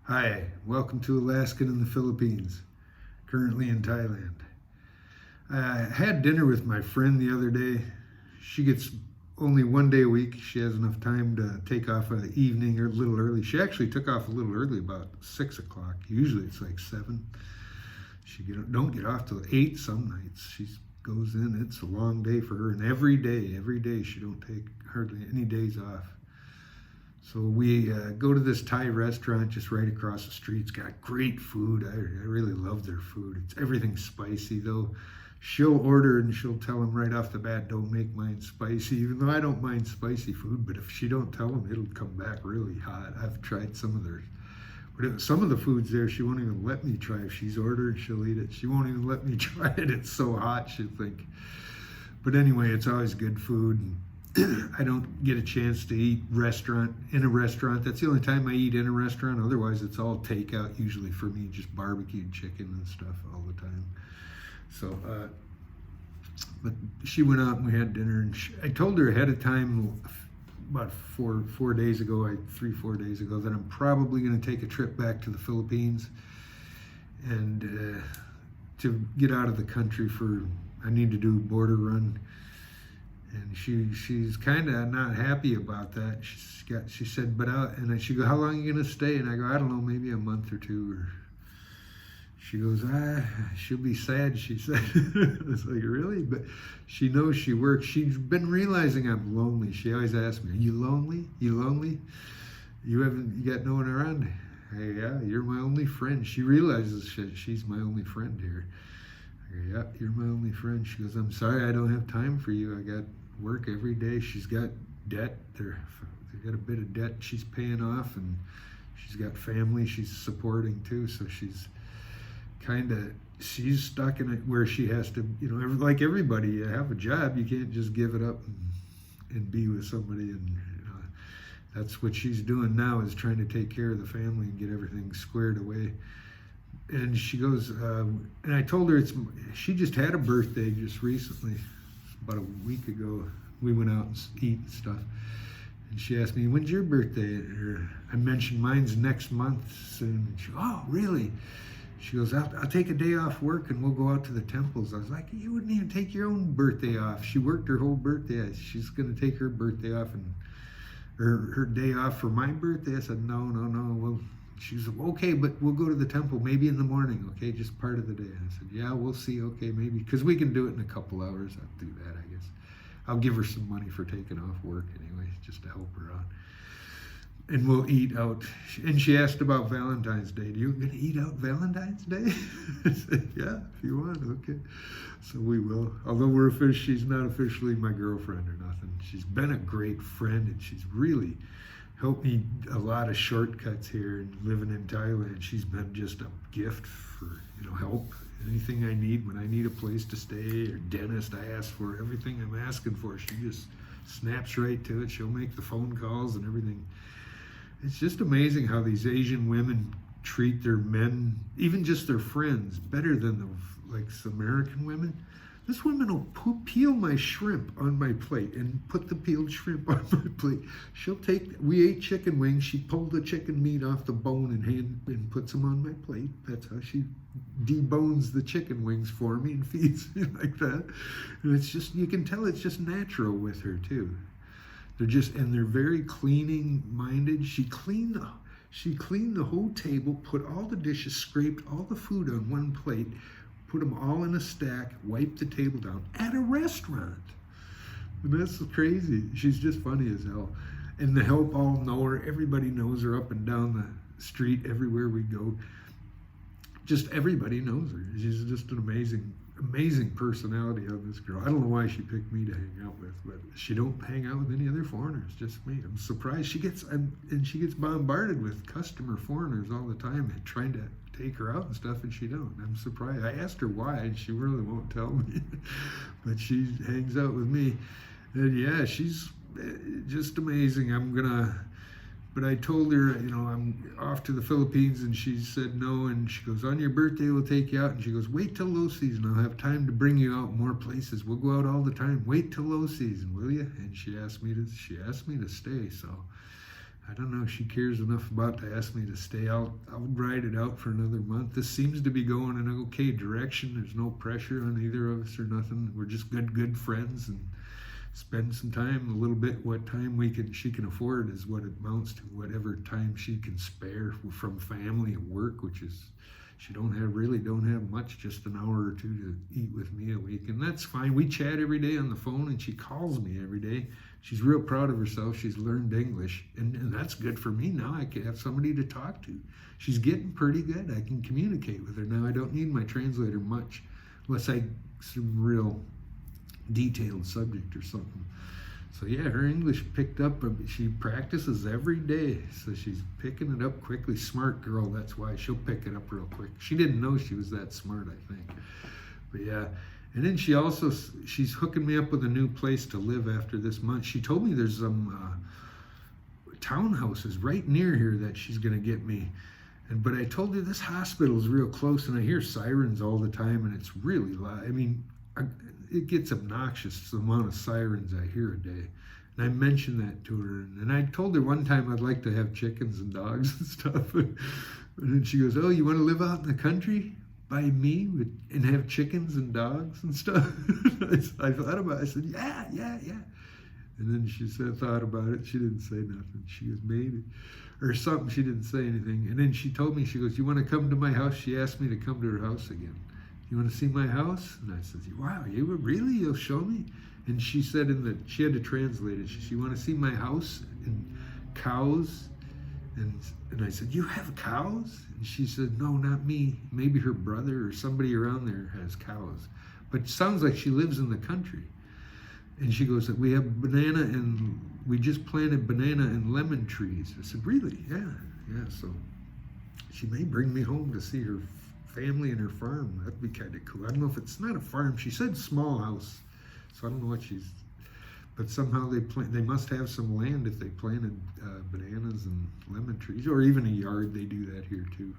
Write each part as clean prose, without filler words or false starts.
Hi, welcome to Alaskan in the Philippines, currently in Thailand. I had dinner with my friend the other day. She gets only one day a week. She has enough time to take off an evening or a little early. She actually took off a little early, about 6 o'clock. Usually it's like 7. Don't get off till 8 some nights. She goes in. It's a long day for her, and every day she don't take hardly any days off. So we go to this Thai restaurant just right across the street. It's got great food. I really love their food. Everything's spicy though. She'll order and she'll tell them right off the bat, don't make mine spicy, even though I don't mind spicy food. But if she don't tell them, it'll come back really hot. I've tried some of theirs. But some of the foods there, she won't even let me try. If she's ordered, she'll eat it. She won't even let me try it. It's so hot, she'll think. But anyway, it's always good food. I don't get a chance to eat in a restaurant. That's the only time I eat in a restaurant. Otherwise, it's all takeout usually for me, just barbecued chicken and stuff all the time. So, but she went out and we had dinner. And I told her ahead of time, about 4 days ago, 3-4 days ago, that I'm probably going to take a trip back to the Philippines and to get out of the country I need to do a border run. And she's kind of not happy about that. She said, and she go, how long are you gonna stay? And I go, I don't know, maybe a month or two. Or she goes, she'll be sad. She said, I was like, really? But she knows she works. She's been realizing I'm lonely. She always asks me, are you lonely? You lonely? You got no one around? Hey, yeah, you're my only friend. She realizes she's my only friend here. I go, yeah, you're my only friend. She goes, I'm sorry, I don't have time for you. I got work every day. She's got debt. They've got a bit of debt she's paying off, and she's got family she's supporting too. So she's stuck in it where she has to, like everybody, you have a job. You can't just give it up and be with somebody. And that's what she's doing now, is trying to take care of the family and get everything squared away. And she goes, and I told her she just had a birthday just recently, about a week ago. We went out and eat and stuff. And she asked me, when's your birthday? I mentioned mine's next month soon. And she goes, oh, really? She goes, I'll take a day off work and we'll go out to the temples. I was like, you wouldn't even take your own birthday off. She worked her whole birthday. She's going to take her birthday off and her day off for my birthday. I said, no. Well, she said, okay, but we'll go to the temple maybe in the morning, okay, just part of the day. I said, yeah, we'll see, okay, maybe, because we can do it in a couple hours. I'll do that, I guess. I'll give her some money for taking off work anyway, just to help her out. And we'll eat out. And she asked about Valentine's Day. You going to eat out Valentine's Day? I said, yeah, if you want, okay. So we will. Although she's not officially my girlfriend or nothing. She's been a great friend, and she's really helped me a lot of shortcuts here and living in Thailand. She's been just a gift for help. Anything I need, when I need a place to stay or dentist, I ask for everything I'm asking for. She just snaps right to it. She'll make the phone calls and everything. It's just amazing how these Asian women treat their men, even just their friends, better than some American women. This woman will peel my shrimp on my plate and put the peeled shrimp on my plate. We ate chicken wings. She pulled the chicken meat off the bone and puts them on my plate. That's how she debones the chicken wings for me and feeds me like that. And it's just, you can tell it's just natural with her too. They're very cleaning minded. She cleaned the whole table, put all the dishes, scraped all the food on one plate, put them all in a stack, wipe the table down at a restaurant. And that's crazy. She's just funny as hell. And the help all know her. Everybody knows her up and down the street, everywhere we go. Just everybody knows her. She's just an amazing personality of this girl. I don't know why she picked me to hang out with, but she don't hang out with any other foreigners, just me. I'm surprised. She gets bombarded with customer foreigners all the time trying to take her out and stuff, and she don't. I'm surprised. I asked her why, and she really won't tell me. But she hangs out with me. And yeah, she's just amazing. But I told her, I'm off to the Philippines, and she said no, and she goes, on your birthday, we'll take you out. And she goes, wait till low season. I'll have time to bring you out more places. We'll go out all the time. Wait till low season, will you? And she asked me to stay, so I don't know, she cares enough about to ask me to stay out. I'll ride it out for another month. This seems to be going in an okay direction. There's no pressure on either of us or nothing. We're just good friends, and spend some time, a little bit, what time she can afford is what it amounts to, whatever time she can spare from family and work, which is, she don't have much, just an hour or two to eat with me a week, and that's fine. We chat every day on the phone, and she calls me every day. She's real proud of herself. She's learned English, and that's good for me. Now I can have somebody to talk to. She's getting pretty good. I can communicate with her now. I don't need my translator much, unless some real detailed subject or something. So yeah, her English picked up. She practices every day, so she's picking it up quickly. Smart girl, that's why she'll pick it up real quick. She didn't know she was that smart, I think. But yeah, and then she's hooking me up with a new place to live after this month. She told me there's some townhouses right near here that she's gonna get me. But I told her this hospital is real close, and I hear sirens all the time, and it's really loud. I mean, it gets obnoxious, the amount of sirens I hear a day. And I mentioned that to her. And I told her one time I'd like to have chickens and dogs and stuff. And then she goes, "Oh, you want to live out in the country by me and have chickens and dogs and stuff?" I thought about it. I said, yeah. And then she said, thought about it. She didn't say nothing. She goes, "Maybe," or something. She didn't say anything. And then she told me, she goes, "You want to come to my house?" She asked me to come to her house again. "You want to see my house?" And I said, "Wow, you would really? You'll show me?" And she said she had to translate it. She said, "You want to see my house and cows?" And I said, "You have cows?" And she said, "No, not me. Maybe her brother or somebody around there has cows. But it sounds like she lives in the country." And she goes, "We have we just planted banana and lemon trees." I said, "Really?" Yeah. So she may bring me home to see her family and her farm. That'd be kind of cool. I don't know if it's not a farm. She said small house, so I don't know what but somehow they must have some land if they planted bananas and lemon trees, or even a yard. They do that here too.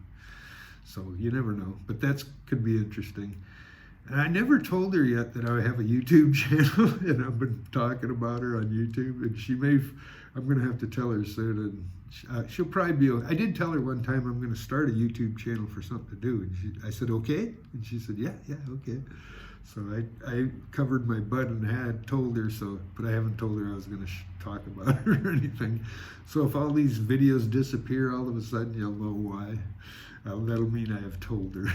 So you never know, but could be interesting. And I never told her yet that I have a YouTube channel, and I've been talking about her on YouTube, and I'm going to have to tell her soon, and she'll probably be. I did tell her one time I'm going to start a YouTube channel for something to do, and I said, "Okay?" And she said, yeah, okay. So I covered my butt and had told her so, but I haven't told her I was going to talk about her or anything. So if all these videos disappear all of a sudden, you'll know why. That'll mean I have told her.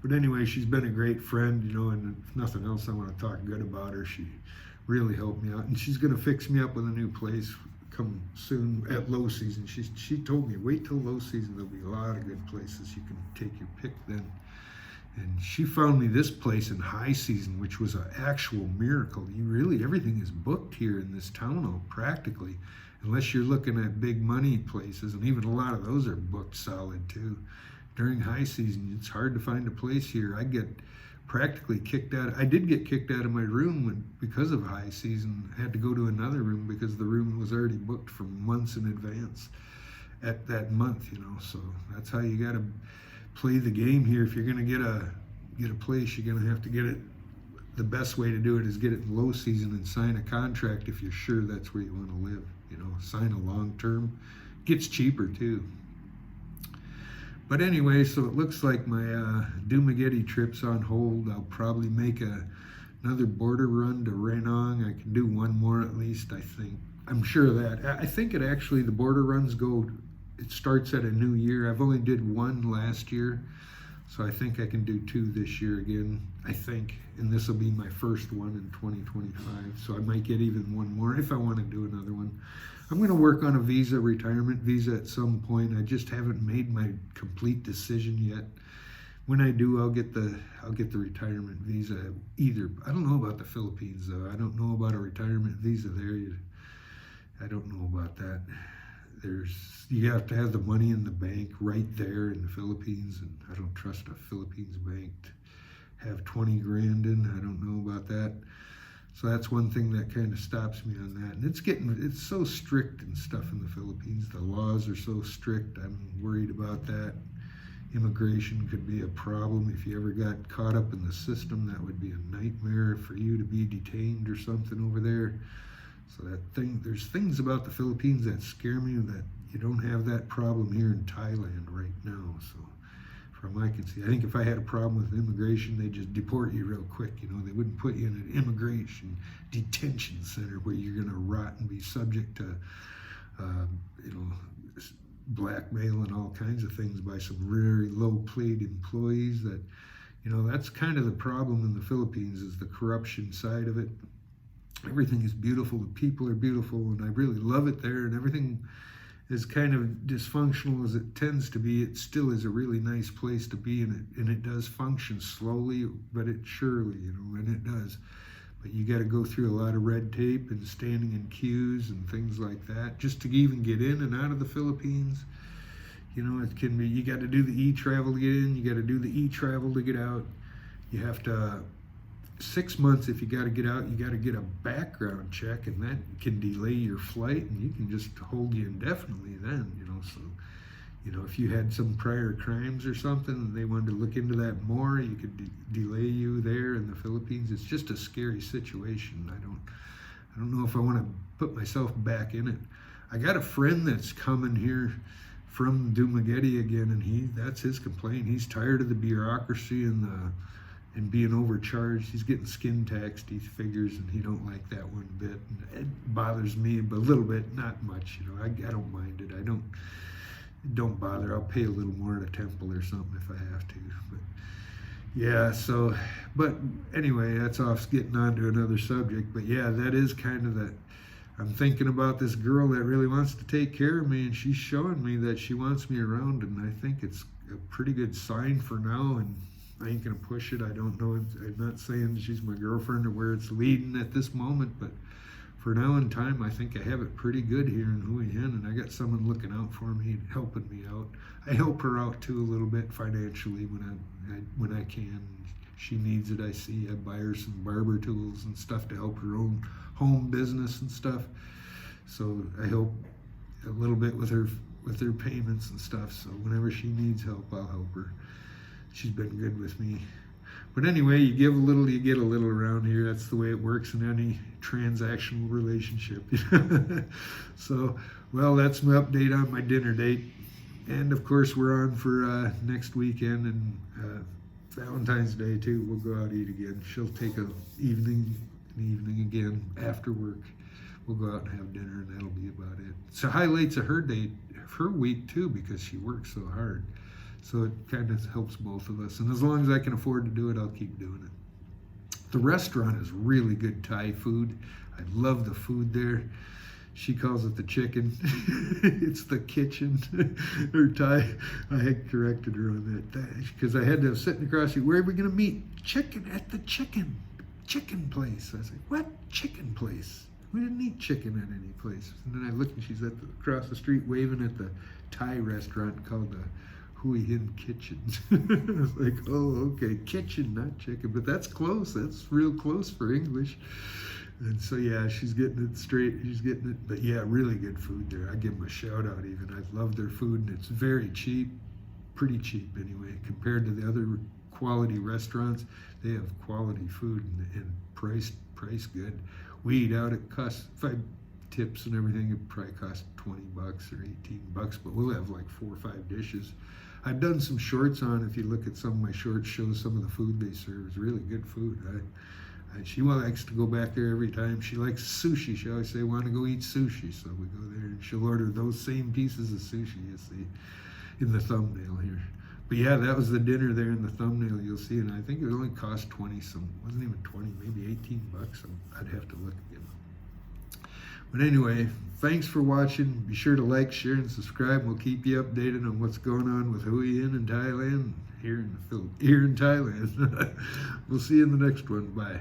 But anyway, she's been a great friend, and if nothing else, I want to talk good about her. She really helped me out, and she's going to fix me up with a new place come soon at low season. She told me, wait till low season, there'll be a lot of good places. You can take your pick then. And she found me this place in high season, which was an actual miracle. Everything is booked here in this town, practically, unless you're looking at big money places, and even a lot of those are booked solid too. During high season, it's hard to find a place here. I get practically kicked out. I did get kicked out of my room because of high season. I had to go to another room because the room was already booked for months in advance at that month, So that's how you got to play the game here. If you're going to get a place, you're going to have to get it. The best way to do it is get it in low season and sign a contract if you're sure that's where you want to live. Sign a long term. Gets cheaper too. But anyway, so it looks like my Dumaguete trip's on hold. I'll probably make another border run to Renong. I can do one more at least, I think. I'm sure of that. I think the border runs it starts at a new year. I've only did one last year, so I think I can do 2 this year again, I think. And this will be my first one in 2025, so I might get even one more if I want to do another one. I'm going to work on a retirement visa at some point. I just haven't made my complete decision yet. When I do, I'll get the retirement visa. I don't know about the Philippines though. I don't know about a retirement visa there. I don't know about that. You have to have the money in the bank right there in the Philippines, and I don't trust a Philippines bank to have 20 grand in. I don't know about that. So that's one thing that kind of stops me on that. And it's so strict and stuff in the Philippines. The laws are so strict. I'm worried about that. Immigration could be a problem. If you ever got caught up in the system, that would be a nightmare for you to be detained or something over there. So there's things about the Philippines that scare me that you don't have that problem here in Thailand right now. So from I can see, I think if I had a problem with immigration, they'd just deport you real quick. You know, they wouldn't put you in an immigration detention center where you're going to rot and be subject to, you know, blackmail and all kinds of things by some very low-paid employees. That, you know, that's kind of the problem in the Philippines, is the corruption side of it. Everything is beautiful, the people are beautiful, and I really love it there, and everything as kind of dysfunctional as it tends to be, it still is a really nice place to be, and it does function slowly, but it surely, you know, and it does. But you got to go through a lot of red tape and standing in queues and things like that just to even get in and out of the Philippines. You know, it can be, you got to do the e-travel to get in, you got to do the e-travel to get out. You have to, 6 months if you got to get out, you got to get a background check, and that can delay your flight, and you can just hold you indefinitely then, you know. So, you know, if you had some prior crimes or something and they wanted to look into that more, you could delay you there in the Philippines. It's just a scary situation. I don't know if I want to put myself back in it. I got a friend that's coming here from Dumaguete again, and that's his complaint. He's tired of the bureaucracy and being overcharged. He's getting skin taxed, he figures, and he don't like that one bit. And it bothers me but a little bit, not much. You know, I don't mind it. I don't bother. I'll pay a little more at a temple or something if I have to. But yeah, so, but anyway, that's off getting on to another subject. But yeah, that is kind of I'm thinking about this girl that really wants to take care of me, and she's showing me that she wants me around, and I think it's a pretty good sign for now, and I ain't gonna push it. I don't know. I'm not saying she's my girlfriend or where it's leading at this moment, but for now in time, I think I have it pretty good here in Hua Hin, and I got someone looking out for me and helping me out. I help her out too a little bit financially when I can. She needs it. I see. I buy her some barber tools and stuff to help her own home business and stuff. So I help a little bit with her payments and stuff. So whenever she needs help, I'll help her. She's been good with me. But anyway, you give a little, you get a little around here. That's the way it works in any transactional relationship. So, well, that's my update on my dinner date. And of course, we're on for next weekend and Valentine's Day too. We'll go out and eat again. She'll take an evening again after work. We'll go out and have dinner, and that'll be about it. So highlights of her date, her week too, because she works so hard. So it kind of helps both of us. And as long as I can afford to do it, I'll keep doing it. The restaurant is really good Thai food. I love the food there. She calls it the chicken. It's the kitchen. Her Thai, I had corrected her on that because I had to sit across the, where are we going to meet? Chicken at the chicken place. I was like, what chicken place? We didn't eat chicken at any place. And then I looked, and she's across the street waving at the Thai restaurant called the Hua Hin Kitchen. I was like, oh, okay, kitchen, not chicken. But that's close. That's real close for English. And so, yeah, she's getting it straight. She's getting it. But, yeah, really good food there. I give them a shout-out even. I love their food, and it's very cheap. Pretty cheap, anyway. Compared to the other quality restaurants, they have quality food and price good. We eat out, it costs, if I tips and everything, it probably costs $20 or $18, but we'll have like 4 or 5 dishes. I've done some shorts on, if you look at some of my shorts, shows some of the food they serve. It's really good food. She likes to go back there every time. She likes sushi. She always say, want to go eat sushi. So we go there, and she'll order those same pieces of sushi you see in the thumbnail here. But yeah, that was the dinner there in the thumbnail you'll see, and I think it only cost 20 some, wasn't even 20, maybe $18. I'd have to look again. But anyway, thanks for watching. Be sure to like, share, and subscribe. We'll keep you updated on what's going on with Hua Hin in Thailand, here in Thailand. We'll see you in the next one. Bye.